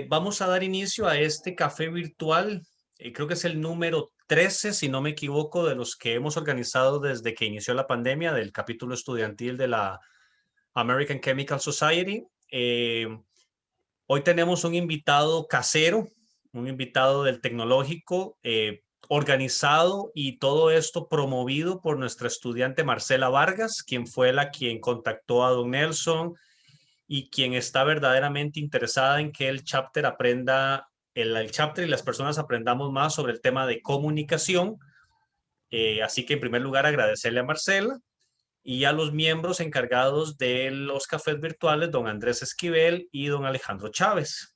Vamos a dar inicio a este café virtual. Creo que es el número 13, si no me equivoco, de los que hemos organizado desde que inició la pandemia, del capítulo estudiantil de la American Chemical Society. Hoy tenemos un invitado casero, un invitado del tecnológico, organizado y todo esto promovido por nuestra estudiante Marcela Vargas, quien fue quien contactó a don Nelson y quien está verdaderamente interesada en que el chapter aprenda, el chapter y las personas aprendamos más sobre el tema de comunicación. Así que en primer lugar agradecerle a Marcela y a los miembros encargados de los cafés virtuales, don Andrés Esquivel y don Alejandro Chávez.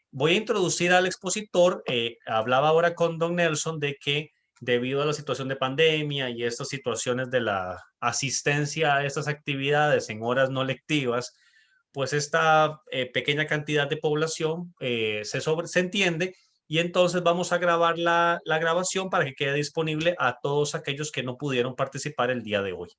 Voy a introducir al expositor. Hablaba ahora con don Nelson de que debido a la situación de pandemia y estas situaciones de la asistencia a estas actividades en horas no lectivas, pues esta pequeña cantidad de población se entiende, y entonces vamos a grabar la grabación para que quede disponible a todos aquellos que no pudieron participar el día de hoy.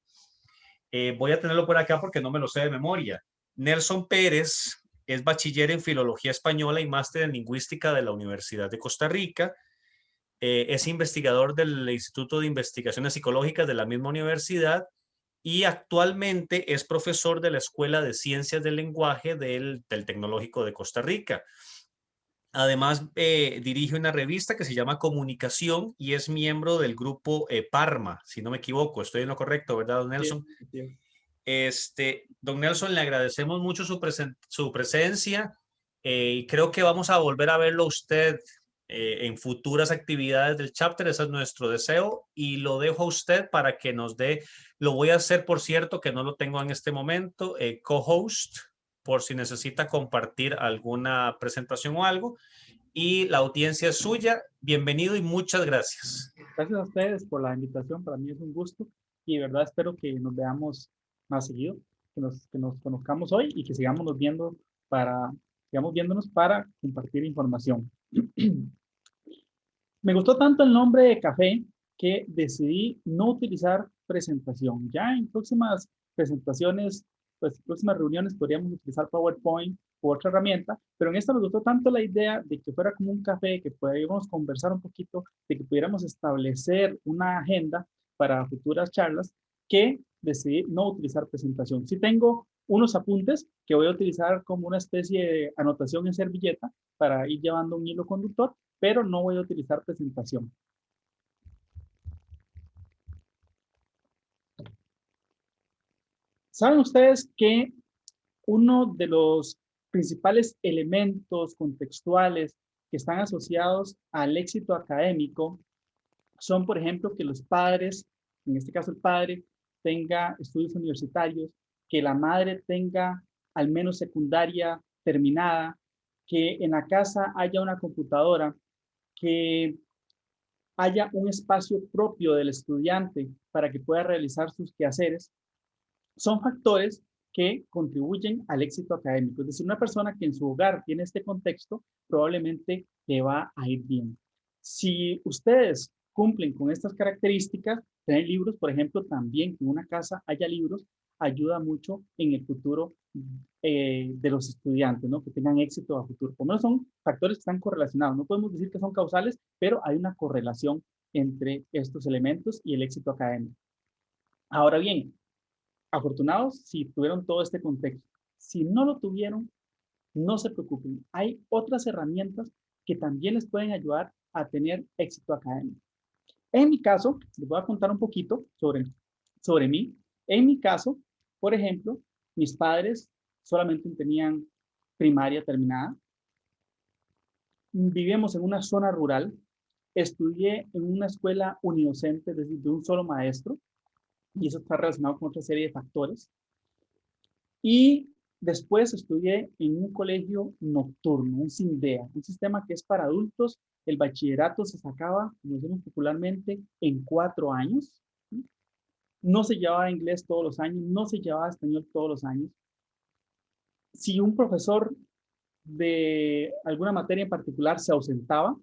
Voy a tenerlo por acá porque no me lo sé de memoria. Nelson Pérez es bachiller en Filología Española y máster en Lingüística de la Universidad de Costa Rica. Es investigador del Instituto de Investigaciones Psicológicas de la misma universidad y actualmente es profesor de la Escuela de Ciencias del Lenguaje del Tecnológico de Costa Rica. Además, dirige una revista que se llama Comunicación y es miembro del grupo Parma, si no me equivoco. Estoy en lo correcto, ¿verdad, don Sí, Nelson? sí. Don Nelson, le agradecemos mucho su presencia, y creo que vamos a volver a verlo a usted en futuras actividades del chapter. Ese es nuestro deseo y lo dejo a usted para que nos dé, lo voy a hacer, por cierto, que no lo tengo en este momento, co-host, por si necesita compartir alguna presentación o algo, y la audiencia es suya. Bienvenido y muchas gracias. Gracias a ustedes por la invitación. Para mí es un gusto y de verdad espero que nos veamos más seguido, que nos conozcamos hoy y que sigamos viéndonos para compartir información. Me gustó tanto el nombre de café que decidí no utilizar presentación. Ya en próximas presentaciones, pues próximas reuniones podríamos utilizar PowerPoint u otra herramienta, pero en esta me gustó tanto la idea de que fuera como un café, que pudiéramos conversar un poquito, de que pudiéramos establecer una agenda para futuras charlas, que decidí no utilizar presentación. Sí tengo unos apuntes que voy a utilizar como una especie de anotación en servilleta para ir llevando un hilo conductor, pero no voy a utilizar presentación. ¿Saben ustedes que uno de los principales elementos contextuales que están asociados al éxito académico son, por ejemplo, que los padres, en este caso el padre, tenga estudios universitarios, que la madre tenga al menos secundaria terminada, que en la casa haya una computadora, que haya un espacio propio del estudiante para que pueda realizar sus quehaceres, son factores que contribuyen al éxito académico. Es decir, una persona que en su hogar tiene este contexto, probablemente le va a ir bien. Si ustedes cumplen con estas características, tener libros, por ejemplo, también que en una casa haya libros, ayuda mucho en el futuro de los estudiantes, ¿no? Que tengan éxito a futuro. Por lo menos son factores que están correlacionados. No podemos decir que son causales, pero hay una correlación entre estos elementos y el éxito académico. Ahora bien, afortunados si tuvieron todo este contexto. Si no lo tuvieron, no se preocupen. Hay otras herramientas que también les pueden ayudar a tener éxito académico. En mi caso, les voy a contar un poquito sobre mí. En mi caso, por ejemplo, mis padres solamente tenían primaria terminada. Vivíamos en una zona rural. Estudié en una escuela unidocente, es decir, de un solo maestro, y eso está relacionado con otra serie de factores. Y después estudié en un colegio nocturno, un SINDEA, un sistema que es para adultos. El bachillerato se sacaba, como decimos popularmente, en 4 años. No se llevaba inglés todos los años, no se llevaba español todos los años. Si un profesor de alguna materia en particular se ausentaba,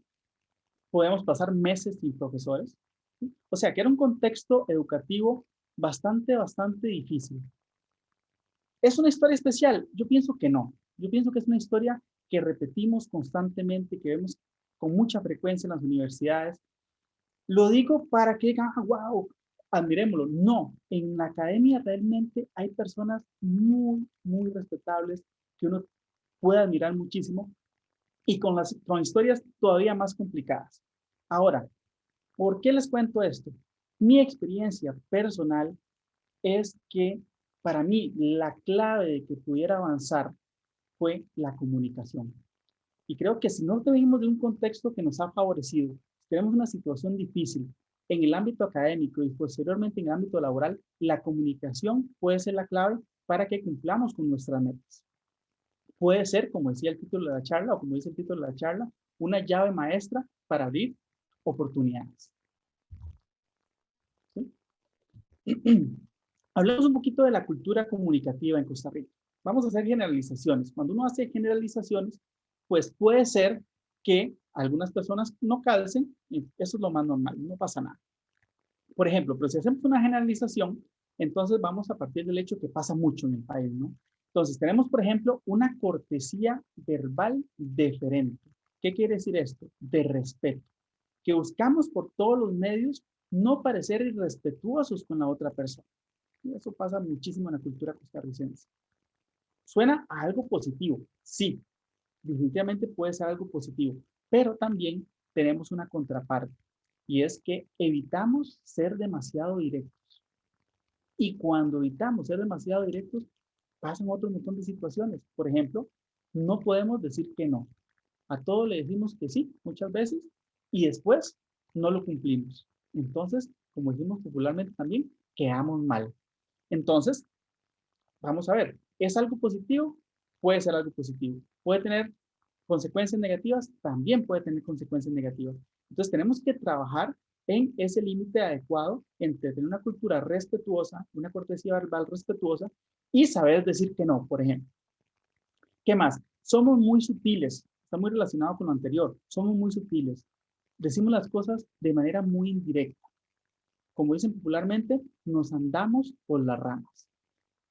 podíamos pasar meses sin profesores. O sea, que era un contexto educativo bastante difícil. ¿Es una historia especial? Yo pienso que no. Yo pienso que es una historia que repetimos constantemente, que vemos con mucha frecuencia en las universidades. Lo digo para que digan, wow, admirémoslo. No, en la academia realmente hay personas muy, muy respetables que uno puede admirar muchísimo y con historias todavía más complicadas. Ahora, ¿por qué les cuento esto? Mi experiencia personal es que para mí la clave de que pudiera avanzar fue la comunicación. Y creo que si no venimos de un contexto que nos ha favorecido, si tenemos una situación difícil en el ámbito académico y posteriormente en el ámbito laboral, la comunicación puede ser la clave para que cumplamos con nuestras metas. Puede ser, como decía el título de la charla, o como dice el título de la charla, una llave maestra para abrir oportunidades. ¿Sí? Hablemos un poquito de la cultura comunicativa en Costa Rica. Vamos a hacer generalizaciones. Cuando uno hace generalizaciones, pues puede ser que algunas personas no calcen, y eso es lo más normal, no pasa nada. Por ejemplo, pero si hacemos una generalización, entonces vamos a partir del hecho que pasa mucho en el país, ¿no? Entonces, tenemos, por ejemplo, una cortesía verbal deferente. ¿Qué quiere decir esto? De respeto. Que buscamos por todos los medios no parecer irrespetuosos con la otra persona. Y eso pasa muchísimo en la cultura costarricense. ¿Suena a algo positivo? Sí, definitivamente puede ser algo positivo, pero también tenemos una contraparte y es que evitamos ser demasiado directos. Y cuando evitamos ser demasiado directos, pasan otro montón de situaciones. Por ejemplo, no podemos decir que no. A todo le decimos que sí muchas veces y después no lo cumplimos. Entonces, como decimos popularmente también, quedamos mal. Entonces, vamos a ver, ¿es algo positivo? Puede ser algo positivo. ¿Puede tener consecuencias negativas? También puede tener consecuencias negativas. Entonces tenemos que trabajar en ese límite adecuado entre tener una cultura respetuosa, una cortesía verbal respetuosa y saber decir que no, por ejemplo. ¿Qué más? Somos muy sutiles, está muy relacionado con lo anterior, somos muy sutiles. Decimos las cosas de manera muy indirecta. Como dicen popularmente, nos andamos por las ramas.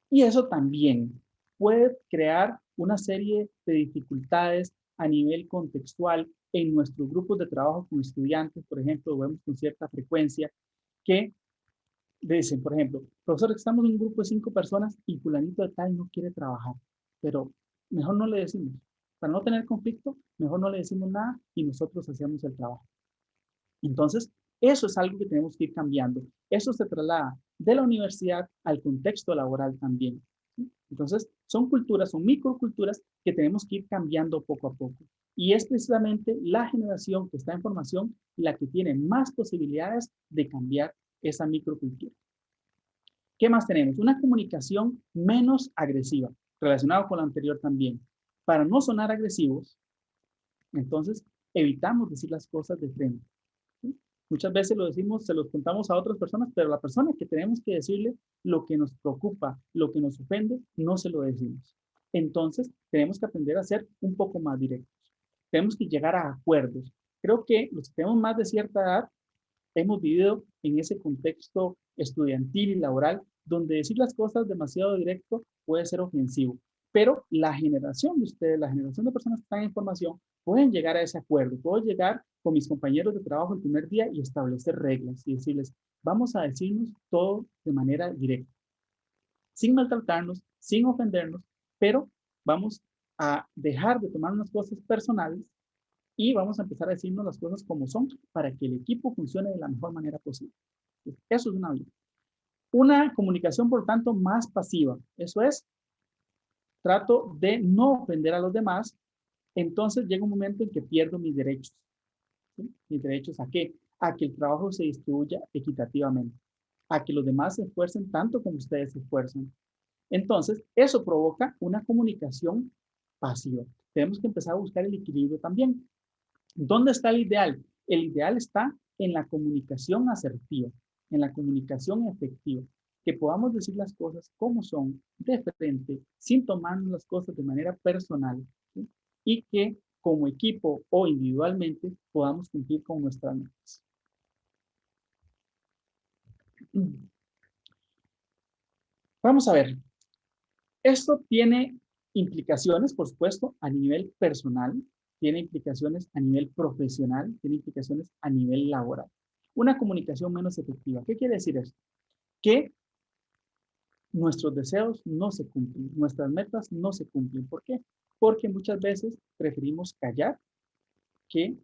Y eso también puede crear una serie de dificultades a nivel contextual en nuestros grupos de trabajo con estudiantes, por ejemplo, vemos con cierta frecuencia que dicen, por ejemplo, profesor, estamos en un grupo de 5 personas y fulanito de tal no quiere trabajar, pero mejor no le decimos. Para no tener conflicto, mejor no le decimos nada y nosotros hacemos el trabajo. Entonces, eso es algo que tenemos que ir cambiando. Eso se traslada de la universidad al contexto laboral también. ¿Sí? Entonces, son culturas, son microculturas que tenemos que ir cambiando poco a poco. Y es precisamente la generación que está en formación la que tiene más posibilidades de cambiar esa microcultura. ¿Qué más tenemos? Una comunicación menos agresiva, relacionado con lo anterior también. Para no sonar agresivos, entonces evitamos decir las cosas de frente. ¿Sí? Muchas veces lo decimos, se los contamos a otras personas, pero la persona que tenemos que decirle lo que nos preocupa, lo que nos ofende, no se lo decimos. Entonces, tenemos que aprender a ser un poco más directos. Tenemos que llegar a acuerdos. Creo que los que tenemos más de cierta edad hemos vivido en ese contexto estudiantil y laboral donde decir las cosas demasiado directo puede ser ofensivo. Pero la generación de ustedes, la generación de personas que están en formación, pueden llegar a ese acuerdo. Puedo llegar con mis compañeros de trabajo el primer día y establecer reglas y decirles, vamos a decirnos todo de manera directa, sin maltratarnos, sin ofendernos, pero vamos a dejar de tomar unas cosas personales y vamos a empezar a decirnos las cosas como son para que el equipo funcione de la mejor manera posible. Eso es una vida. Una comunicación, por tanto, más pasiva. Eso es, trato de no ofender a los demás, entonces llega un momento en que pierdo mis derechos. ¿Sí? ¿Mis derechos a qué? A que el trabajo se distribuya equitativamente, a que los demás se esfuercen tanto como ustedes se esfuerzan. Entonces, eso provoca una comunicación pasiva. Tenemos que empezar a buscar el equilibrio también. ¿Dónde está el ideal? El ideal está en la comunicación asertiva, en la comunicación efectiva, que podamos decir las cosas como son, de frente, sin tomarnos las cosas de manera personal, ¿sí? Y que como equipo o individualmente podamos cumplir con nuestras metas. Vamos a ver, esto tiene implicaciones, por supuesto, a nivel personal, tiene implicaciones a nivel profesional, tiene implicaciones a nivel laboral. Una comunicación menos efectiva. ¿Qué quiere decir esto? Que nuestros deseos no se cumplen, nuestras metas no se cumplen. ¿Por qué? Porque muchas veces preferimos callar que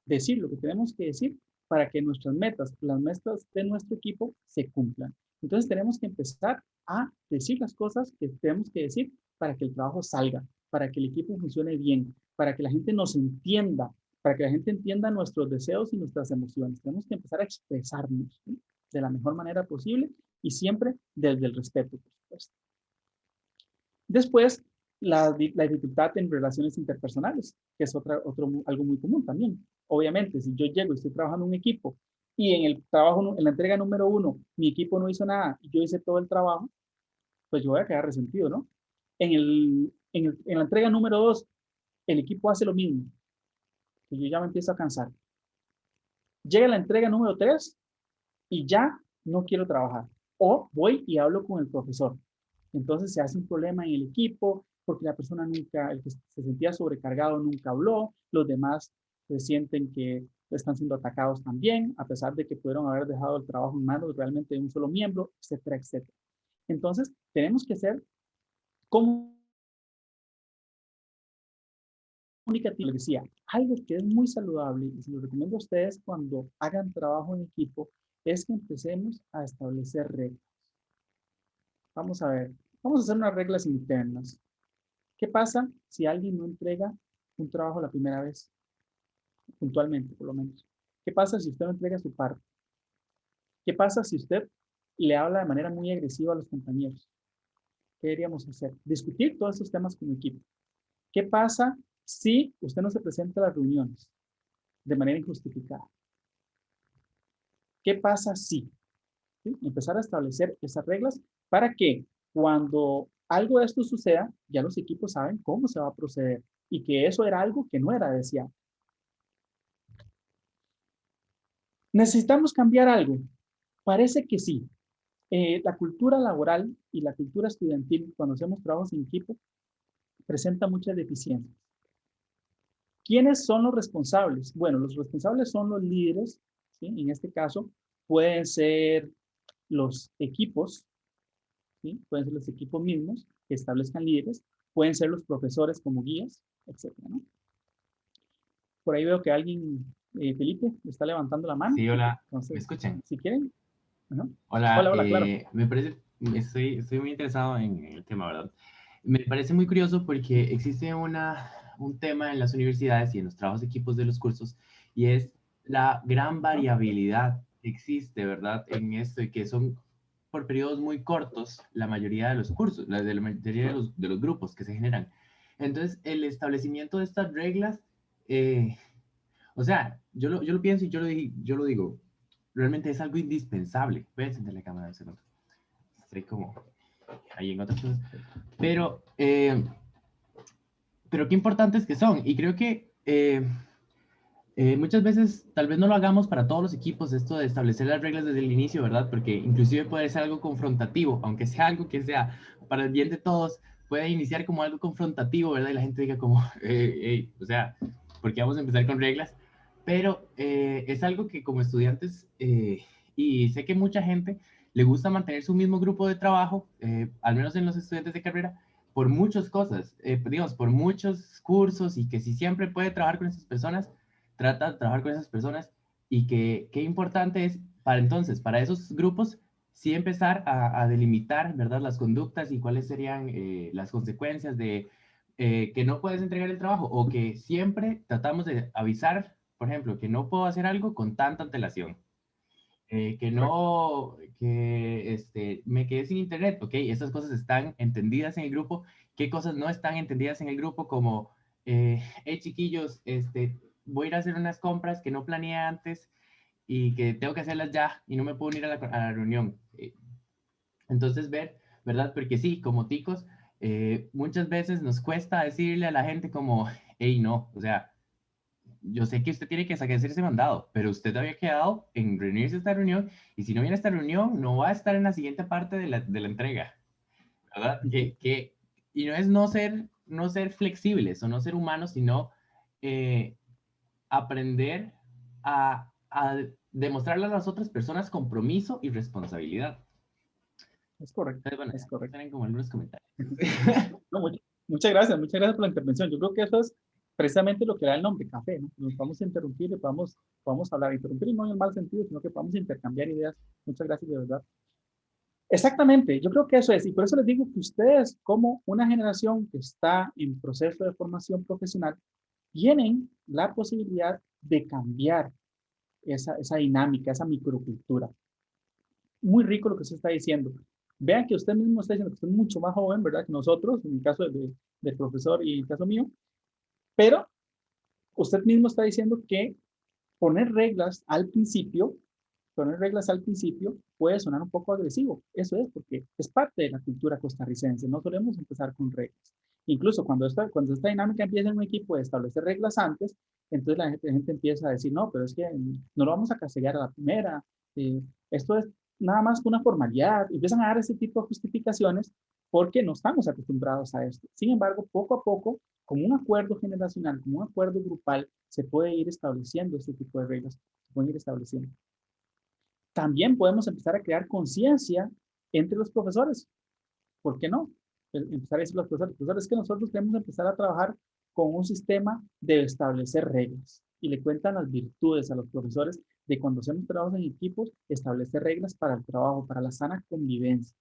decir lo que tenemos que decir para que nuestras metas, las metas de nuestro equipo, se cumplan. Entonces tenemos que empezar a decir las cosas que tenemos que decir para que el trabajo salga, para que el equipo funcione bien, para que la gente nos entienda, para que la gente entienda nuestros deseos y nuestras emociones. Tenemos que empezar a expresarnos, ¿sí?, de la mejor manera posible y siempre desde el respeto, por supuesto. Después, la dificultad en relaciones interpersonales, que es algo muy común también. Obviamente, si yo llego y estoy trabajando en un equipo y en el trabajo, en la entrega número 1, mi equipo no hizo nada y yo hice todo el trabajo, pues yo voy a quedar resentido, ¿no? En la entrega número 2, el equipo hace lo mismo y yo ya me empiezo a cansar. Llega la entrega número 3 y ya no quiero trabajar. O voy y hablo con el profesor. Entonces se hace un problema en el equipo porque la persona nunca, el que se sentía sobrecargado nunca habló, los demás se sienten que están siendo atacados también, a pesar de que pudieron haber dejado el trabajo en manos realmente de un solo miembro, etcétera, etcétera. Entonces tenemos que ser comunicativos. Decía, algo que es muy saludable y se lo recomiendo a ustedes cuando hagan trabajo en equipo es que empecemos a establecer reglas. Vamos a ver, vamos a hacer unas reglas internas. ¿Qué pasa si alguien no entrega un trabajo la primera vez? Puntualmente, por lo menos. ¿Qué pasa si usted no entrega su parte? ¿Qué pasa si usted le habla de manera muy agresiva a los compañeros? ¿Qué deberíamos hacer? Discutir todos estos temas con equipo. ¿Qué pasa si usted no se presenta a las reuniones de manera injustificada? ¿Qué pasa si? ¿Sí? Empezar a establecer esas reglas para que cuando algo de esto suceda, ya los equipos saben cómo se va a proceder y que eso era algo que no era deseado. ¿Necesitamos cambiar algo? Parece que sí. La cultura laboral y la cultura estudiantil, cuando hacemos trabajos en equipo, presenta muchas deficiencias. ¿Quiénes son los responsables? Bueno, los responsables son los líderes, ¿sí? En este caso, pueden ser los equipos, ¿sí? Pueden ser los equipos mismos que establezcan líderes, pueden ser los profesores como guías, etcétera, ¿no? Por ahí veo que alguien, Felipe, está levantando la mano. Sí, hola, ¿me Entonces, escuchan? si quieren. Uh-huh. Hola, Hola, hola, claro. me parece, estoy muy interesado en el tema, ¿verdad? Me parece muy curioso porque existe un tema en las universidades y en los trabajos de equipos de los cursos y es la gran variabilidad que existe, ¿verdad? En esto y que son por periodos muy cortos la mayoría de los cursos, la mayoría de los grupos que se generan. Entonces, el establecimiento de estas reglas, o sea, yo lo pienso y yo lo digo, realmente es algo indispensable. Voy a encender la cámara un segundo. Estoy como ahí en otras cosas. Pero qué importantes que son. Y creo que muchas veces tal vez no lo hagamos para todos los equipos, esto de establecer las reglas desde el inicio, ¿verdad? Porque inclusive puede ser algo confrontativo, aunque sea algo que sea para el bien de todos, puede iniciar como algo confrontativo, ¿verdad? Y la gente diga como, o sea, ¿por qué vamos a empezar con reglas? Pero es algo que como estudiantes, y sé que mucha gente le gusta mantener su mismo grupo de trabajo, al menos en los estudiantes de carrera, por muchas cosas, digamos, por muchos cursos y que si siempre puede trabajar con esas personas, trata de trabajar con esas personas y que qué importante es para entonces, para esos grupos, sí empezar a delimitar, ¿verdad? Las conductas y cuáles serían las consecuencias de que no puedes entregar el trabajo o que siempre tratamos de avisar, por ejemplo, que no puedo hacer algo con tanta antelación. Que no, que me quedé sin internet, ok, esas cosas están entendidas en el grupo, qué cosas no están entendidas en el grupo, como, hey chiquillos, voy a ir a hacer unas compras que no planeé antes y que tengo que hacerlas ya y no me puedo unir a la reunión. Entonces ver, ¿verdad? Porque sí, como ticos, muchas veces nos cuesta decirle a la gente como, hey, no, o sea, yo sé que usted tiene que sacar ese mandado, pero usted había quedado en reunirse a esta reunión y si no viene a esta reunión, no va a estar en la siguiente parte de la entrega, ¿verdad? y no es no ser flexibles o no ser humanos, sino aprender a demostrarle a las otras personas compromiso y responsabilidad. Es correcto, Entonces, bueno, es correcto. tienen como algunos comentarios. No, muchas gracias por la intervención. Yo creo que eso es precisamente lo que da el nombre, café, ¿no? Nos vamos a interrumpir y podamos hablar, interrumpir no en el mal sentido, sino que podamos intercambiar ideas. Muchas gracias, de verdad. Exactamente, yo creo que eso es, y por eso les digo que ustedes, como una generación que está en proceso de formación profesional, tienen la posibilidad de cambiar esa dinámica, esa microcultura. Muy rico lo que usted está diciendo. Vean que usted mismo está diciendo que usted es mucho más joven, ¿verdad? Que nosotros, en el caso del profesor y en el caso mío, pero usted mismo está diciendo que poner reglas al principio, puede sonar un poco agresivo. Eso es porque es parte de la cultura costarricense. No solemos empezar con reglas. Incluso cuando esta dinámica empieza en un equipo de establecer reglas antes, entonces la gente empieza a decir, no, pero es que no lo vamos a castigar a la primera. Esto es nada más que una formalidad. Empiezan a dar ese tipo de justificaciones porque no estamos acostumbrados a esto. Sin embargo, poco a poco, como un acuerdo generacional, como un acuerdo grupal, se puede ir estableciendo este tipo de reglas, se pueden ir estableciendo. También podemos empezar a crear conciencia entre los profesores. ¿Por qué no? Empezar a decir a los profesores, que nosotros debemos empezar a trabajar con un sistema de establecer reglas. Y le cuentan las virtudes a los profesores de cuando hacemos trabajos en equipos, establecer reglas para el trabajo, para la sana convivencia.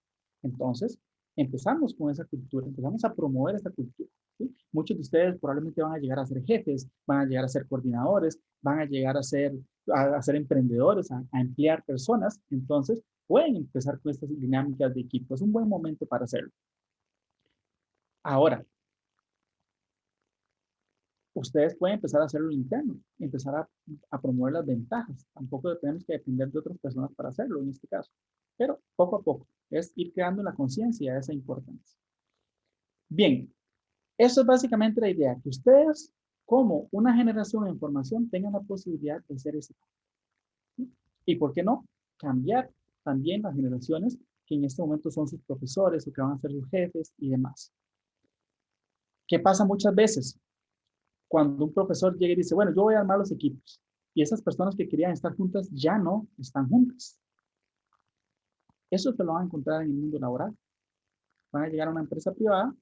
Entonces, empezamos con esa cultura, empezamos a promover esta cultura. ¿Sí? Muchos de ustedes probablemente van a llegar a ser jefes, van a llegar a ser coordinadores, van a llegar a ser emprendedores, a emplear personas. Entonces, pueden empezar con estas dinámicas de equipo. Es un buen momento para hacerlo. Ahora, ustedes pueden empezar a hacerlo interno, empezar a promover las ventajas. Tampoco tenemos que depender de otras personas para hacerlo en este caso. Pero poco a poco es ir creando la conciencia de esa importancia. Bien, eso es básicamente la idea, que ustedes, como una generación en formación, tengan la posibilidad de hacer ese cambio. Y por qué no, cambiar también las generaciones que en este momento son sus profesores o que van a ser sus jefes y demás. ¿Qué pasa muchas veces? Cuando un profesor llega y dice, bueno, yo voy a armar los equipos, y esas personas que querían estar juntas ya no están juntas. Eso se lo van a encontrar en el mundo laboral. Van a llegar a una empresa privada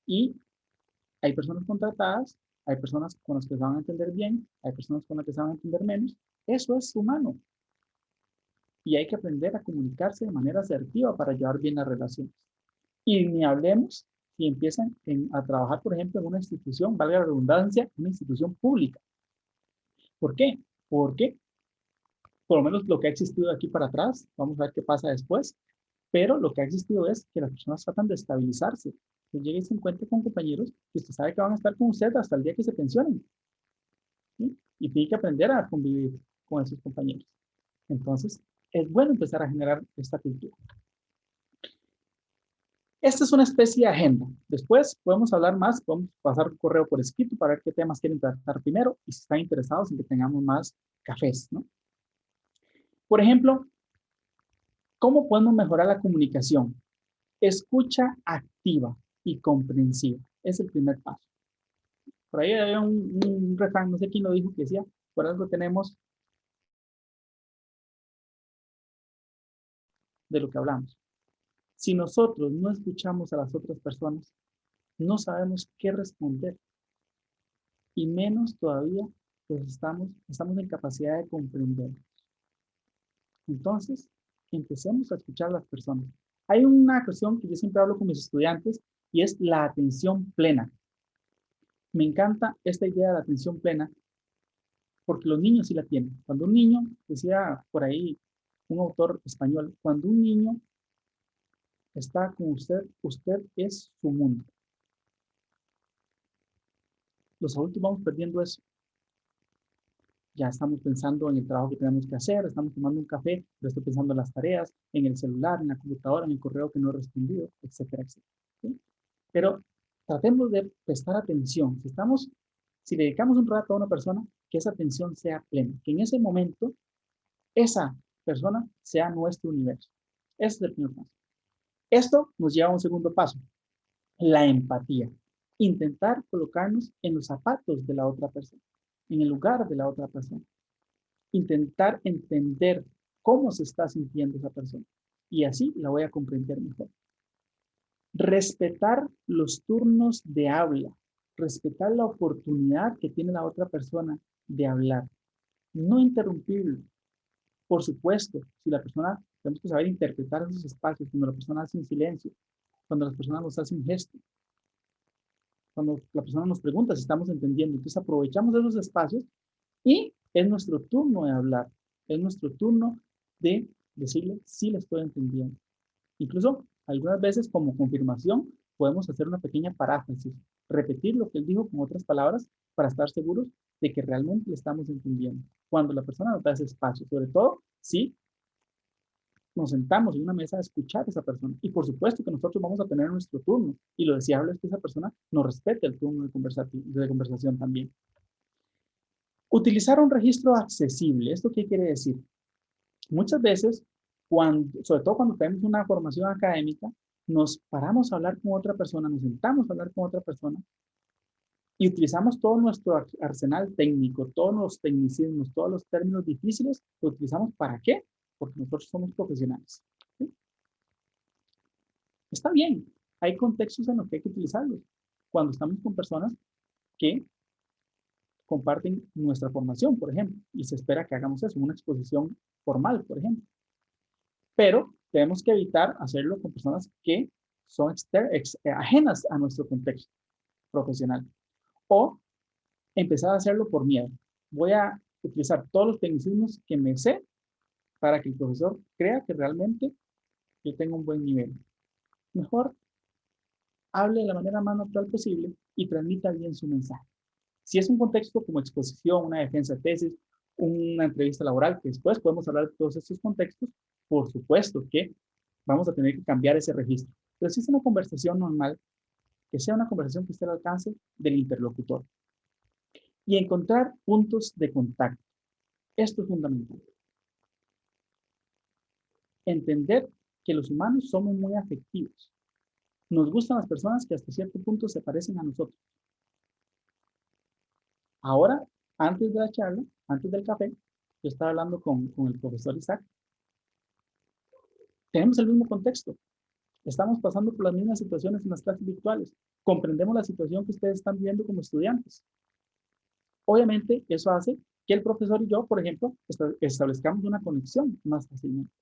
y hay personas contratadas, hay personas con las que se van a entender bien, hay personas con las que se van a entender menos. Eso es humano. Y hay que aprender a comunicarse de manera asertiva para llevar bien las relaciones. Y ni hablemos si empiezan a trabajar, por ejemplo, en una institución, valga la redundancia, una institución pública. ¿Por qué? Porque por lo menos lo que ha existido aquí para atrás, vamos a ver qué pasa después, pero lo que ha existido es que las personas tratan de estabilizarse. Usted llega y se encuentra con compañeros que usted sabe que van a estar con usted hasta el día que se pensionen. ¿Sí? Y tiene que aprender a convivir con esos compañeros. Entonces, es bueno empezar a generar esta cultura. Esta es una especie de agenda. Después podemos hablar más, podemos pasar un correo por escrito para ver qué temas quieren tratar primero y si están interesados en que tengamos más cafés, ¿no? Por ejemplo, ¿cómo podemos mejorar la comunicación? Escucha activa y comprensiva. Es el primer paso. Por ahí había un refrán, no sé quién lo dijo, que decía, por algo tenemos de lo que hablamos. Si nosotros no escuchamos a las otras personas, no sabemos qué responder. Y menos todavía, pues estamos en capacidad de comprender. Entonces, empecemos a escuchar a las personas. Hay una cuestión que yo siempre hablo con mis estudiantes y es la atención plena. Me encanta esta idea de la atención plena porque los niños sí la tienen. Cuando un niño, decía por ahí un autor español, cuando un niño está con usted, usted es su mundo. Los adultos vamos perdiendo eso. Ya estamos pensando en el trabajo que tenemos que hacer, estamos tomando un café, pero estoy pensando en las tareas, en el celular, en la computadora, en el correo que no he respondido, etcétera, etcétera. ¿Sí? Pero tratemos de prestar atención. Si le dedicamos un rato a una persona, que esa atención sea plena, que en ese momento esa persona sea nuestro universo. Ese es el primer paso. Esto nos lleva a un segundo paso. La empatía. Intentar colocarnos en los zapatos de la otra persona, en el lugar de la otra persona. Intentar entender cómo se está sintiendo esa persona. Y así la voy a comprender mejor. Respetar los turnos de habla. Respetar la oportunidad que tiene la otra persona de hablar. No interrumpirlo. Por supuesto, si la persona, tenemos que saber interpretar esos espacios, cuando la persona hace un silencio, cuando la persona nos hace un gesto, cuando la persona nos pregunta si estamos entendiendo. Entonces aprovechamos esos espacios y es nuestro turno de hablar, es nuestro turno de decirle si le estoy entendiendo. Incluso algunas veces como confirmación podemos hacer una pequeña paráfrasis, repetir lo que él dijo con otras palabras para estar seguros de que realmente le estamos entendiendo. Cuando la persona nos da ese espacio, sobre todo si nos sentamos en una mesa a escuchar a esa persona. Y por supuesto que nosotros vamos a tener nuestro turno. Y lo deseable es que esa persona nos respete el turno de conversación también. Utilizar un registro accesible. ¿Esto qué quiere decir? Muchas veces, sobre todo cuando tenemos una formación académica, nos paramos a hablar con otra persona, nos sentamos a hablar con otra persona y utilizamos todo nuestro arsenal técnico, todos los tecnicismos, todos los términos difíciles, ¿lo utilizamos para qué? Porque nosotros somos profesionales. ¿Sí? Está bien, hay contextos en los que hay que utilizarlos. Cuando estamos con personas que comparten nuestra formación, por ejemplo, y se espera que hagamos eso, una exposición formal, por ejemplo. Pero tenemos que evitar hacerlo con personas que son ajenas a nuestro contexto profesional. O empezar a hacerlo por miedo. Voy a utilizar todos los tecnicismos que me sé para que el profesor crea que realmente yo tengo un buen nivel. Mejor hable de la manera más natural posible y transmita bien su mensaje. Si es un contexto como exposición, una defensa de tesis, una entrevista laboral, que después podemos hablar de todos estos contextos, por supuesto que vamos a tener que cambiar ese registro. Pero si es una conversación normal, que sea una conversación que esté al alcance del interlocutor. Y encontrar puntos de contacto. Esto es fundamental. Entender que los humanos somos muy afectivos. Nos gustan las personas que hasta cierto punto se parecen a nosotros. Ahora, antes de la charla, antes del café, yo estaba hablando con el profesor Isaac. Tenemos el mismo contexto. Estamos pasando por las mismas situaciones en las clases virtuales. Comprendemos la situación que ustedes están viviendo como estudiantes. Obviamente, eso hace que el profesor y yo, por ejemplo, establezcamos una conexión más fácilmente.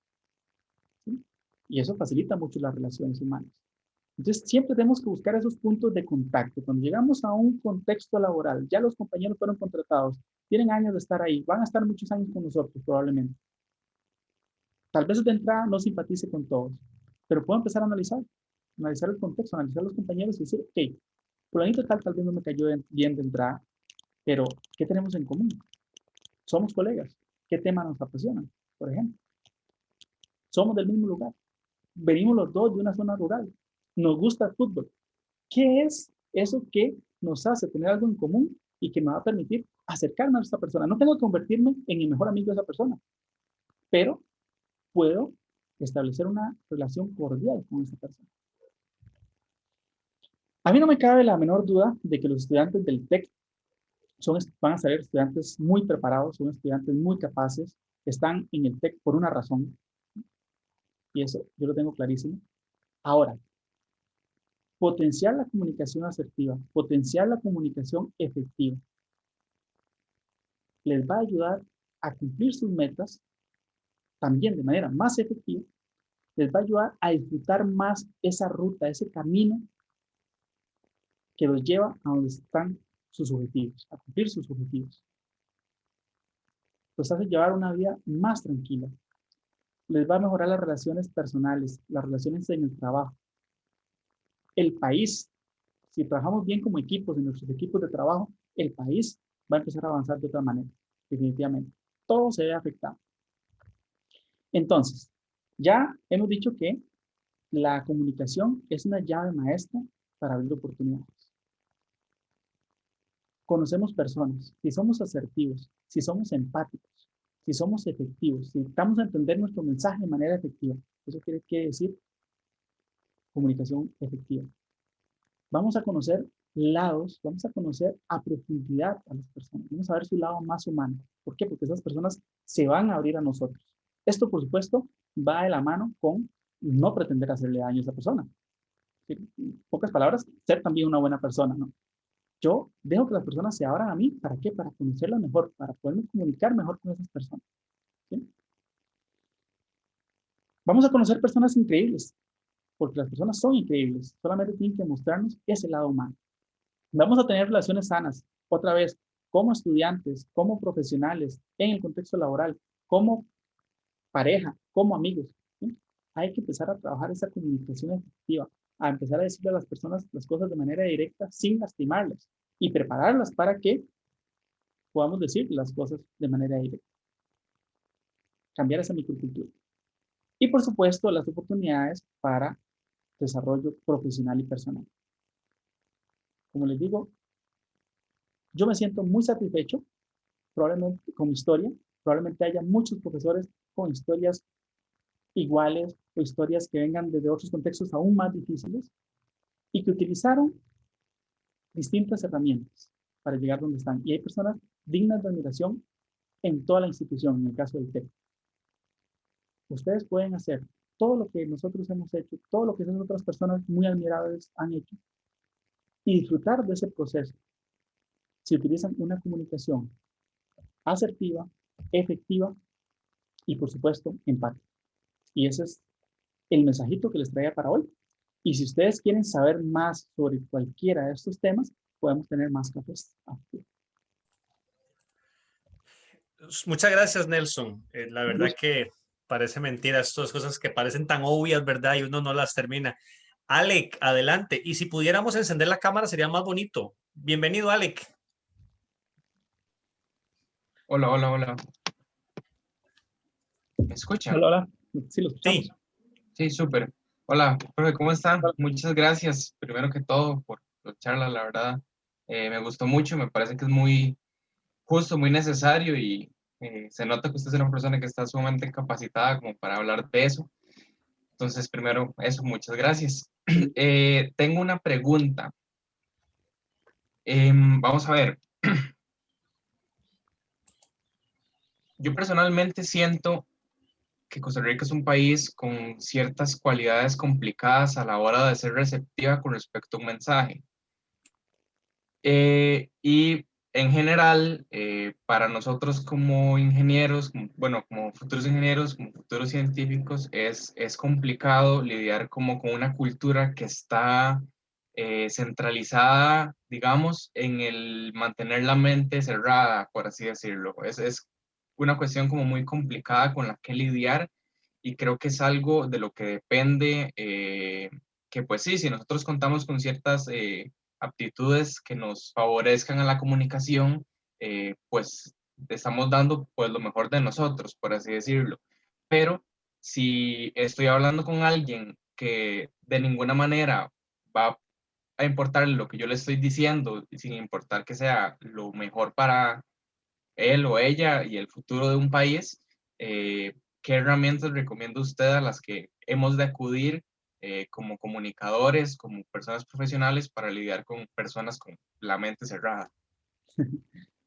¿Sí? Y eso facilita mucho las relaciones humanas. Entonces, siempre tenemos que buscar esos puntos de contacto. Cuando llegamos a un contexto laboral, ya los compañeros fueron contratados, tienen años de estar ahí, van a estar muchos años con nosotros probablemente. Tal vez de entrada no simpatice con todos, pero puedo empezar a analizar el contexto, analizar los compañeros y decir, ok, fulanito tal vez no me cayó bien de entrada, pero ¿qué tenemos en común? Somos colegas. ¿Qué temas nos apasionan, por ejemplo? Somos del mismo lugar. Venimos los dos de una zona rural. Nos gusta el fútbol. ¿Qué es eso que nos hace tener algo en común y que me va a permitir acercarme a esa persona? No tengo que convertirme en el mejor amigo de esa persona, pero puedo establecer una relación cordial con esa persona. A mí no me cabe la menor duda de que los estudiantes del TEC van a ser estudiantes muy preparados, son estudiantes muy capaces, están en el TEC por una razón, y eso yo lo tengo clarísimo. Ahora, potenciar la comunicación asertiva, potenciar la comunicación efectiva, les va a ayudar a cumplir sus metas también de manera más efectiva, les va a ayudar a disfrutar más esa ruta, ese camino que los lleva a donde están sus objetivos, a cumplir sus objetivos. Los hace llevar una vida más tranquila. Les va a mejorar las relaciones personales, las relaciones en el trabajo. El país, si trabajamos bien como equipos, en nuestros equipos de trabajo, el país va a empezar a avanzar de otra manera, definitivamente. Todo se ve afectado. Entonces, ya hemos dicho que la comunicación es una llave maestra para abrir oportunidades. Conocemos personas, si somos asertivos, si somos empáticos, si somos efectivos, si estamos a entender nuestro mensaje de manera efectiva. Eso quiere decir comunicación efectiva. Vamos a conocer lados, vamos a conocer a profundidad a las personas, vamos a ver su lado más humano. ¿Por qué? Porque esas personas se van a abrir a nosotros. Esto, por supuesto, va de la mano con no pretender hacerle daño a esa persona. En pocas palabras, ser también una buena persona, ¿no? Yo dejo que las personas se abran a mí, ¿para qué? Para conocerlas mejor, para poderme comunicar mejor con esas personas. ¿Sí? Vamos a conocer personas increíbles, porque las personas son increíbles, solamente tienen que mostrarnos ese lado humano. Vamos a tener relaciones sanas, otra vez, como estudiantes, como profesionales, en el contexto laboral, como pareja, como amigos. ¿Sí? Hay que empezar a trabajar esa comunicación efectiva, a empezar a decirle a las personas las cosas de manera directa sin lastimarlas y prepararlas para que podamos decir las cosas de manera directa. Cambiar esa microcultura. Y por supuesto, las oportunidades para desarrollo profesional y personal. Como les digo, yo me siento muy satisfecho, probablemente con mi historia, probablemente haya muchos profesores con historias iguales o historias que vengan desde otros contextos aún más difíciles y que utilizaron distintas herramientas para llegar donde están. Y hay personas dignas de admiración en toda la institución, en el caso del TEC. Ustedes pueden hacer todo lo que nosotros hemos hecho, todo lo que esas otras personas muy admirables han hecho y disfrutar de ese proceso si utilizan una comunicación asertiva, efectiva y, por supuesto, empática. Y ese es el mensajito que les traía para hoy. Y si ustedes quieren saber más sobre cualquiera de estos temas, podemos tener más cafés. Muchas gracias, Nelson. La verdad que parece mentira estas cosas que parecen tan obvias, ¿verdad? Y uno no las termina. Alec, adelante. Y si pudiéramos encender la cámara sería más bonito. Bienvenido, Alec. Hola, hola, hola. ¿Me escuchan? Hola, hola. Sí, lo escuchamos. Sí. Sí, súper. Hola, profe, ¿cómo está? Hola. Muchas gracias, primero que todo, por la charla, la verdad. Me gustó mucho, me parece que es muy justo, muy necesario y se nota que usted es una persona que está sumamente capacitada como para hablar de eso. Entonces, primero, eso, muchas gracias. Tengo una pregunta. Vamos a ver. Yo personalmente siento que Costa Rica es un país con ciertas cualidades complicadas a la hora de ser receptiva con respecto a un mensaje. Y en general, para nosotros como ingenieros, bueno, como futuros ingenieros, como futuros científicos, es complicado lidiar como con una cultura que está centralizada, digamos, en el mantener la mente cerrada, por así decirlo. Es una cuestión como muy complicada con la que lidiar y creo que es algo de lo que depende, que pues sí, si nosotros contamos con ciertas aptitudes que nos favorezcan a la comunicación, pues estamos dando pues lo mejor de nosotros, por así decirlo. Pero si estoy hablando con alguien que de ninguna manera va a importarle lo que yo le estoy diciendo, sin importar que sea lo mejor para él o ella y el futuro de un país, ¿qué herramientas recomienda usted a las que hemos de acudir como comunicadores, como personas profesionales para lidiar con personas con la mente cerrada?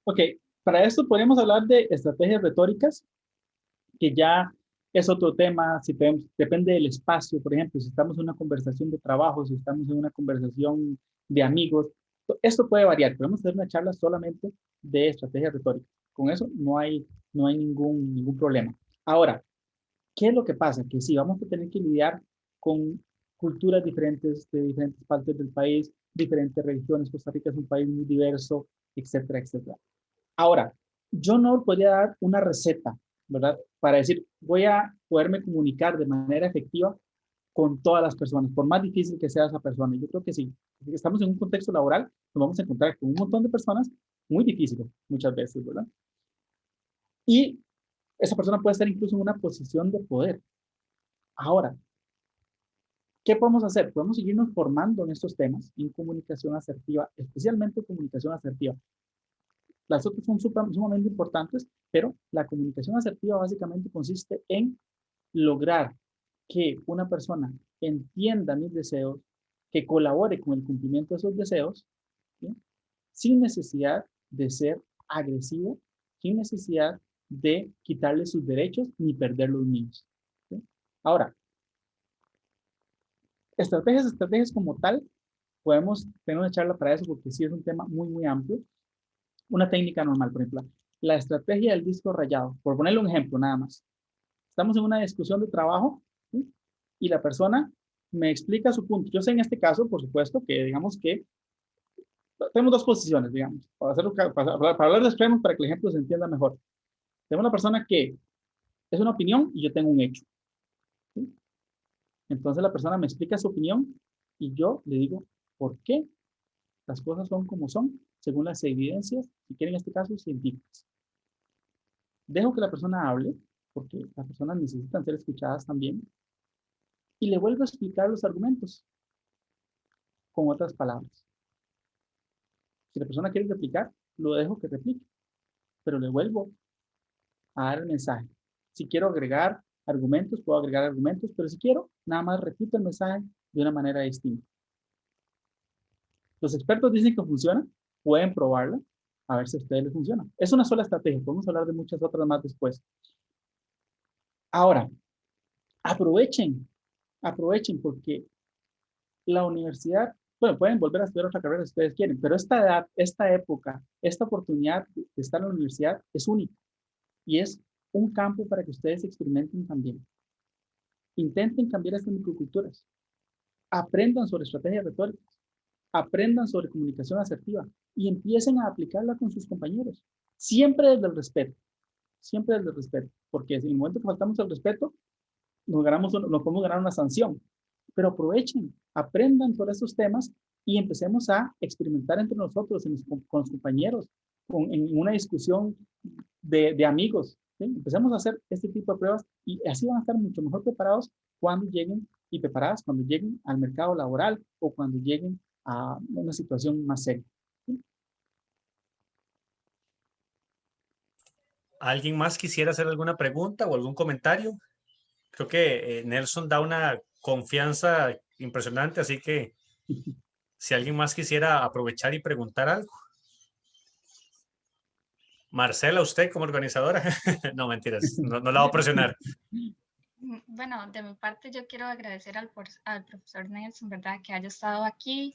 Ok, para esto podemos hablar de estrategias retóricas, que ya es otro tema, si tenemos, depende del espacio, por ejemplo, si estamos en una conversación de trabajo, si estamos en una conversación de amigos, esto puede variar. Podemos hacer una charla solamente de estrategias retóricas. Con eso no hay ningún problema. Ahora, ¿qué es lo que pasa? Que sí, vamos a tener que lidiar con culturas diferentes de diferentes partes del país, diferentes regiones. Costa Rica es un país muy diverso, etcétera, etcétera. Ahora, yo no podría dar una receta, ¿verdad? Para decir, voy a poderme comunicar de manera efectiva con todas las personas, por más difícil que sea esa persona. Yo creo que sí. Estamos en un contexto laboral, nos vamos a encontrar con un montón de personas muy difíciles muchas veces, ¿verdad? Y esa persona puede estar incluso en una posición de poder. Ahora, ¿qué podemos hacer? Podemos seguirnos formando en estos temas, en comunicación asertiva, especialmente comunicación asertiva. Las otras son sumamente importantes, pero la comunicación asertiva básicamente consiste en lograr que una persona entienda mis deseos, que colabore con el cumplimiento de esos deseos, ¿sí? Sin necesidad de ser agresivo, sin necesidad de quitarle sus derechos ni perder los míos, ¿sí? Ahora, estrategias como tal, podemos tener una charla para eso porque sí es un tema muy, muy amplio. Una técnica normal, por ejemplo, la estrategia del disco rayado, por ponerle un ejemplo nada más. Estamos en una discusión de trabajo, ¿sí? Y la persona me explica su punto. Yo sé en este caso, por supuesto, que digamos que tenemos dos posiciones, digamos, para hablar de extremos para que el ejemplo se entienda mejor. Tengo una persona que es una opinión y yo tengo un hecho, ¿sí? Entonces la persona me explica su opinión y yo le digo por qué las cosas son como son, según las evidencias, si quieren en este caso, científicas. Dejo que la persona hable, porque las personas necesitan ser escuchadas también, y le vuelvo a explicar los argumentos con otras palabras. Si la persona quiere replicar, lo dejo que replique, pero le vuelvo a dar el mensaje. Si quiero agregar argumentos, puedo agregar argumentos, pero si quiero, nada más repito el mensaje de una manera distinta. Los expertos dicen que funciona, pueden probarla, a ver si a ustedes les funciona. Es una sola estrategia, podemos hablar de muchas otras más después. Ahora, aprovechen porque la universidad, bueno, pueden volver a estudiar otra carrera si ustedes quieren, pero esta edad, esta época, esta oportunidad de estar en la universidad es única y es un campo para que ustedes experimenten también. Intenten cambiar estas microculturas. Aprendan sobre estrategias retóricas. Aprendan sobre comunicación asertiva y empiecen a aplicarla con sus compañeros. Siempre desde el respeto. Siempre desde el respeto. Porque en el momento que faltamos el respeto, nos podemos ganar una sanción. Pero aprovechen, aprendan sobre esos temas y empecemos a experimentar entre nosotros, con los compañeros, en una discusión de amigos. ¿Sí? Empecemos a hacer este tipo de pruebas y así van a estar mucho mejor preparados cuando lleguen y preparadas cuando lleguen al mercado laboral o cuando lleguen a una situación más seria. ¿Sí? ¿Alguien más quisiera hacer alguna pregunta o algún comentario? Creo que Nelson da una confianza impresionante, así que si alguien más quisiera aprovechar y preguntar algo. Marcela, usted como organizadora. No, mentiras, no la voy a presionar. Bueno, de mi parte yo quiero agradecer al profesor Nelson, ¿verdad? Que haya estado aquí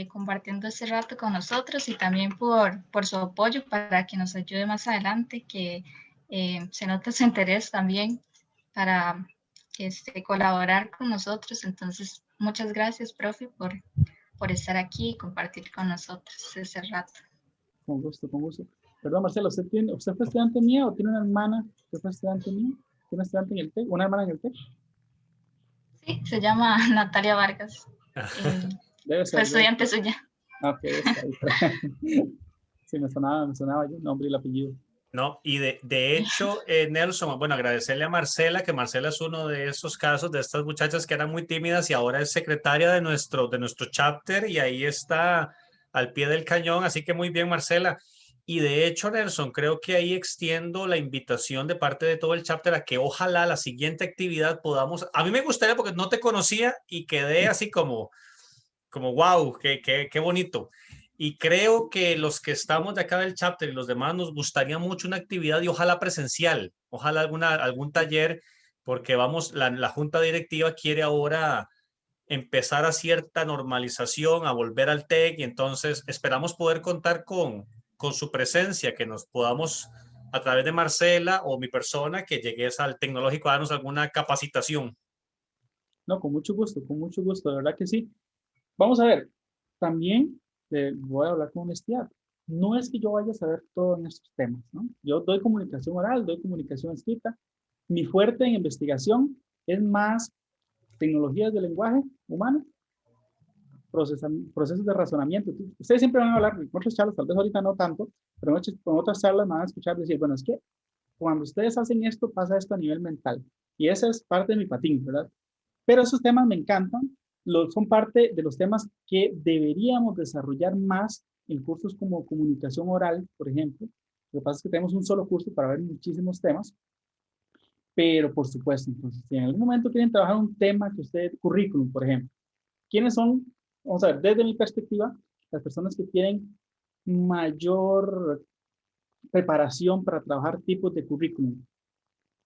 compartiendo este rato con nosotros y también por su apoyo para que nos ayude más adelante, que se nota su interés también para colaborar con nosotros. Entonces, muchas gracias, profe, por estar aquí y compartir con nosotros ese rato. Con gusto, con gusto. Perdón, Marcelo, ¿usted fue estudiante mía o tiene una hermana que fue estudiante mía? ¿Tiene una estudiante en el TEC? ¿Una hermana en el TEC? Sí, se llama Natalia Vargas. Debe ser. Fue estudiante suya. Ok, está ahí. Sí, me sonaba yo el nombre y el apellido. No, y de hecho, Nelson, bueno, agradecerle a Marcela, que Marcela es uno de esos casos de estas muchachas que eran muy tímidas y ahora es secretaria de nuestro chapter y ahí está al pie del cañón, así que muy bien, Marcela. Y de hecho, Nelson, creo que ahí extiendo la invitación de parte de todo el chapter a que ojalá la siguiente actividad podamos, a mí me gustaría porque no te conocía y quedé así como wow, qué bonito. Y creo que los que estamos de acá del chapter y los demás nos gustaría mucho una actividad y ojalá presencial, ojalá algún taller, porque vamos, la junta directiva quiere ahora empezar a cierta normalización, a volver al TEC y entonces esperamos poder contar con su presencia, que nos podamos a través de Marcela o mi persona que llegues al tecnológico a darnos alguna capacitación. No, con mucho gusto, de verdad que sí. Vamos a ver, también voy a hablar con honestidad. No es que yo vaya a saber todo en estos temas, ¿no? Yo doy comunicación oral, doy comunicación escrita. Mi fuerte en investigación es más tecnologías del lenguaje humano, procesos de razonamiento. Ustedes siempre van a hablar, en otras charlas, tal vez ahorita no tanto, pero en otras charlas me van a escuchar decir, bueno, es que cuando ustedes hacen esto, pasa esto a nivel mental. Y esa es parte de mi patín, ¿verdad? Pero esos temas me encantan, son parte de los temas que deberíamos desarrollar más en cursos como comunicación oral, por ejemplo. Lo que pasa es que tenemos un solo curso para ver muchísimos temas, pero por supuesto, entonces, si en algún momento quieren trabajar un tema que currículum, por ejemplo, ¿quiénes son vamos a ver, desde mi perspectiva, las personas que tienen mayor preparación para trabajar tipos de currículum,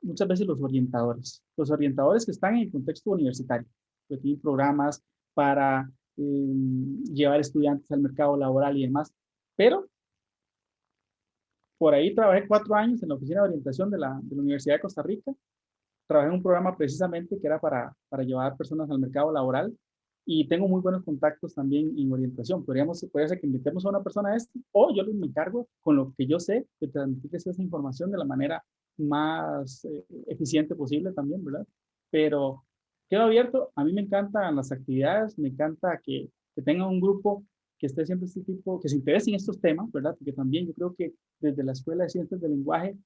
muchas veces los orientadores que están en el contexto universitario, que tienen programas para llevar estudiantes al mercado laboral y demás, pero por ahí trabajé 4 años en la oficina de orientación de la Universidad de Costa Rica. Trabajé en un programa precisamente que era para llevar personas al mercado laboral y tengo muy buenos contactos también en orientación. Podría ser que invitemos a una persona a esto o yo me encargo con lo que yo sé de transmitirles esa información de la manera más eficiente posible también, ¿verdad? Pero quedo abierto. A mí me encantan las actividades, me encanta que tenga un grupo que esté siempre este tipo, que se interese en estos temas, ¿verdad? Porque también yo creo que desde la Escuela de Ciencias del Lenguaje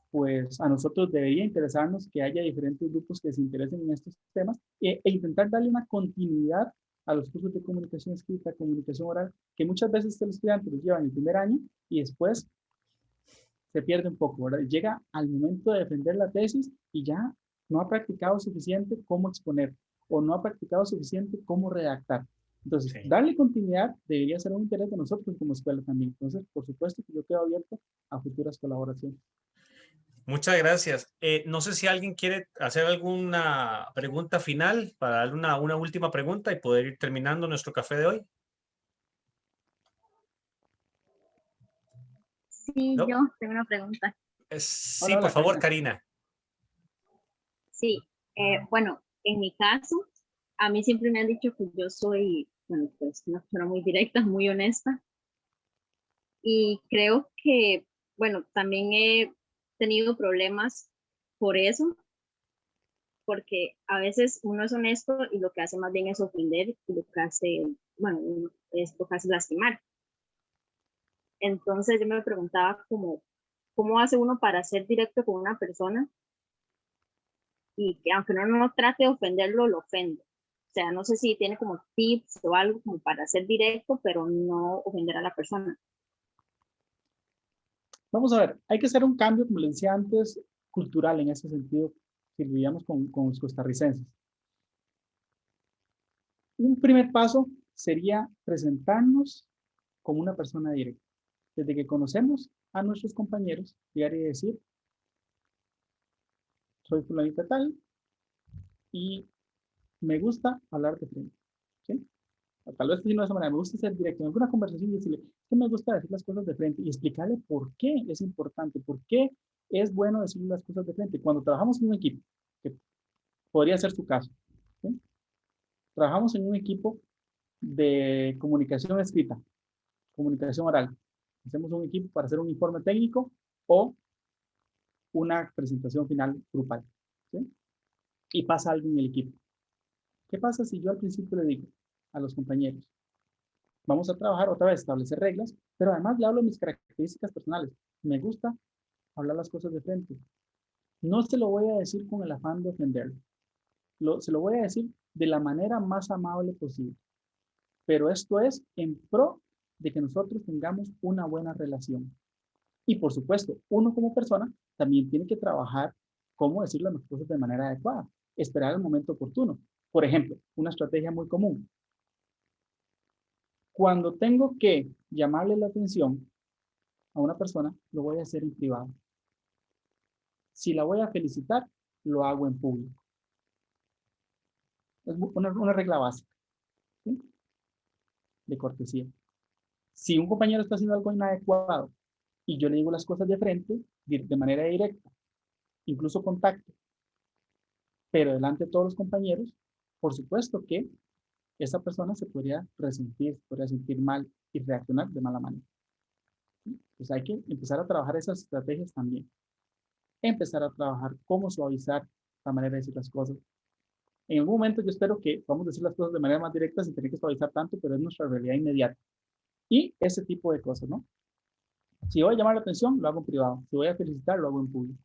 pues a nosotros debería interesarnos que haya diferentes grupos que se interesen en estos temas e intentar darle una continuidad a los cursos de comunicación escrita, comunicación oral, que muchas veces el estudiante los lleva en el primer año y después se pierde un poco, ¿verdad? Llega al momento de defender la tesis y ya no ha practicado suficiente cómo exponer o no ha practicado suficiente cómo redactar. Entonces, Sí. darle continuidad debería ser un interés de nosotros como escuela también. Entonces, por supuesto que yo quedo abierto a futuras colaboraciones. Muchas gracias. No sé si alguien quiere hacer alguna pregunta final para darle una última pregunta y poder ir terminando nuestro café de hoy. Sí, ¿No? yo tengo una pregunta. Sí, Hola, por hola, favor, Karina. Karina. Sí, bueno, en mi caso, a mí siempre me han dicho que yo soy, bueno, pues una persona muy directa, muy honesta. Y creo que, bueno, también he tenido problemas por eso, porque a veces uno es honesto y lo que hace más bien es ofender y lo que hace, bueno, es lo que hace lastimar. Entonces yo me preguntaba ¿cómo hace uno para ser directo con una persona y que aunque uno no trate de ofenderlo, lo ofende? O sea, no sé si tiene como tips o algo como para ser directo, pero no ofender a la persona. Vamos a ver, hay que hacer un cambio, como le decía antes, cultural en ese sentido, si lo vivíamos con los costarricenses. Un primer paso sería presentarnos como una persona directa. Desde que conocemos a nuestros compañeros, llegar y decir, soy fulanita tal y me gusta hablar de frente. ¿Sí? Tal vez de esa manera, me gusta ser directo en alguna conversación y decirle que me gusta decir las cosas de frente y explicarle por qué es importante, por qué es bueno decir las cosas de frente. Cuando trabajamos en un equipo, que podría ser su caso, ¿sí? Trabajamos en un equipo de comunicación escrita, comunicación oral. Hacemos un equipo para hacer un informe técnico o una presentación final grupal, ¿sí? Y pasa algo en el equipo. ¿Qué pasa si yo al principio le digo a los compañeros, vamos a trabajar otra vez, establecer reglas, pero además le hablo de mis características personales? Me gusta hablar las cosas de frente. No se lo voy a decir con el afán de ofenderlo. Se lo voy a decir de la manera más amable posible. Pero esto es en pro de que nosotros tengamos una buena relación. Y por supuesto, uno como persona también tiene que trabajar cómo decir las cosas de manera adecuada, esperar el momento oportuno. Por ejemplo, una estrategia muy común. Cuando tengo que llamarle la atención a una persona, lo voy a hacer en privado. Si la voy a felicitar, lo hago en público. Es una regla básica, ¿sí? De cortesía. Si un compañero está haciendo algo inadecuado y yo le digo las cosas de frente, de manera directa, incluso contacto, pero delante de todos los compañeros, por supuesto que esa persona se podría resentir, se podría sentir mal y reaccionar de mala manera. Entonces hay que empezar a trabajar esas estrategias también. Empezar a trabajar cómo suavizar la manera de decir las cosas. En algún momento yo espero que vamos a decir las cosas de manera más directa sin tener que suavizar tanto, pero es nuestra realidad inmediata. Y ese tipo de cosas, ¿no? Si voy a llamar la atención, lo hago en privado. Si voy a felicitar, lo hago en público.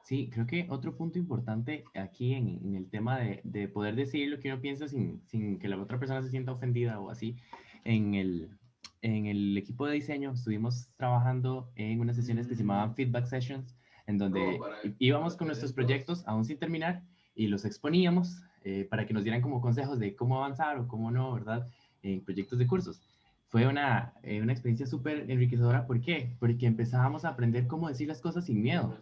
Sí, creo que otro punto importante aquí en el tema de poder decir lo que uno piensa sin que la otra persona se sienta ofendida o así, en el equipo de diseño estuvimos trabajando en unas sesiones que se llamaban feedback sessions, en donde íbamos con nuestros proyectos aún sin terminar y los exponíamos para que nos dieran como consejos de cómo avanzar o cómo no, ¿verdad? En proyectos de cursos. Fue una experiencia súper enriquecedora. ¿Por qué? Porque empezábamos a aprender cómo decir las cosas sin miedo.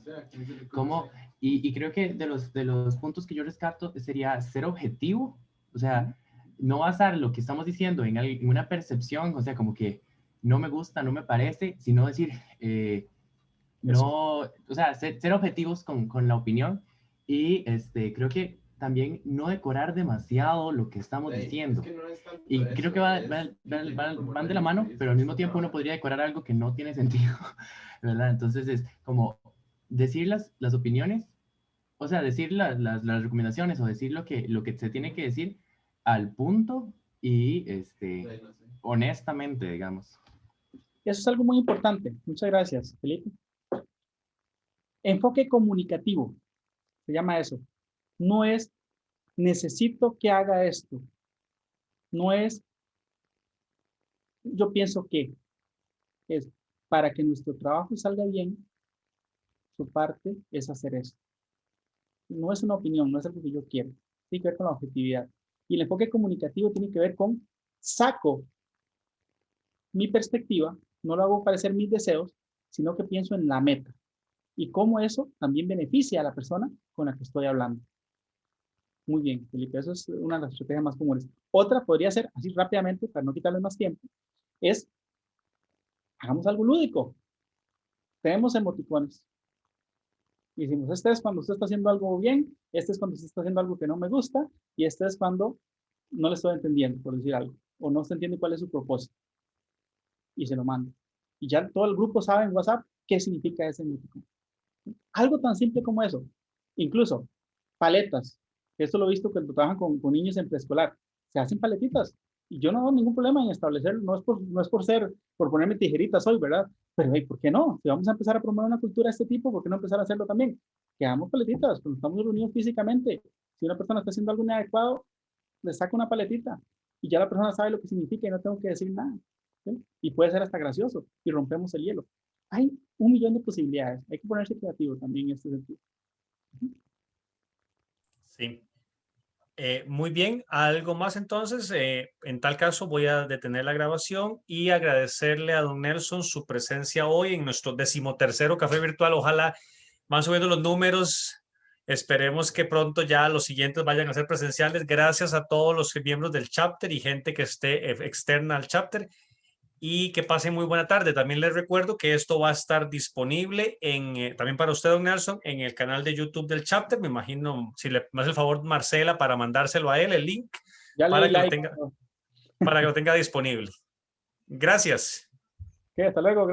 Y creo que de los puntos que yo rescato sería ser objetivo, o sea, no basar lo que estamos diciendo en una percepción, o sea, como que no me gusta, no me parece, sino decir, no, o sea, ser objetivos con la opinión y creo que también no decorar demasiado lo que estamos diciendo. Y creo que van de la mano, pero al mismo tiempo uno podría decorar algo que no tiene sentido, ¿verdad? Entonces es como decir las opiniones, o sea, decir las recomendaciones o decir lo que se tiene que decir al punto y honestamente, digamos. Eso es algo muy importante. Muchas gracias, Felipe. Enfoque comunicativo, se llama eso. No es necesito que haga esto. No es yo pienso que es para que nuestro trabajo salga bien, su parte es hacer esto. No es una opinión, no es algo que yo quiero. Tiene que ver con la objetividad. Y el enfoque comunicativo tiene que ver con saco mi perspectiva, no lo hago parecer mis deseos, sino que pienso en la meta y cómo eso también beneficia a la persona con la que estoy hablando. Muy bien, Felipe, eso es una de las estrategias más comunes. Otra podría ser, así rápidamente, para no quitarles más tiempo, es, hagamos algo lúdico. Tenemos emoticones. Y decimos, este es cuando usted está haciendo algo bien, este es cuando usted está haciendo algo que no me gusta, y este es cuando no le estoy entendiendo, por decir algo, o no se entiende cuál es su propósito. Y se lo mando. Y ya todo el grupo sabe en WhatsApp qué significa ese emoticón. Algo tan simple como eso. Incluso paletas. Esto lo he visto cuando trabajan con niños en preescolar. Se hacen paletitas. Y yo no tengo ningún problema en establecerlo. No es por ponerme tijeritas hoy, ¿verdad? Pero, hey, ¿por qué no? Si vamos a empezar a promover una cultura de este tipo, ¿por qué no empezar a hacerlo también? Que hagamos paletitas. Cuando estamos reunidos físicamente, si una persona está haciendo algo inadecuado, le saca una paletita. Y ya la persona sabe lo que significa y no tengo que decir nada. ¿Sí? Y puede ser hasta gracioso. Y rompemos el hielo. Hay 1.000.000 de posibilidades. Hay que ponerse creativo también en este sentido. Sí. Muy bien, algo más entonces. En tal caso voy a detener la grabación y agradecerle a don Nelson su presencia hoy en nuestro 13º café virtual. Ojalá van subiendo los números. Esperemos que pronto ya los siguientes vayan a ser presenciales. Gracias a todos los miembros del chapter y gente que esté externa al chapter. Y que pasen muy buena tarde. También les recuerdo que esto va a estar disponible también para usted, don Nelson, en el canal de YouTube del chapter. Me imagino, si le hace el favor, Marcela, para mandárselo a él, el link, Ya para que, like. para que lo tenga disponible. Gracias. Okay, hasta luego. Gracias.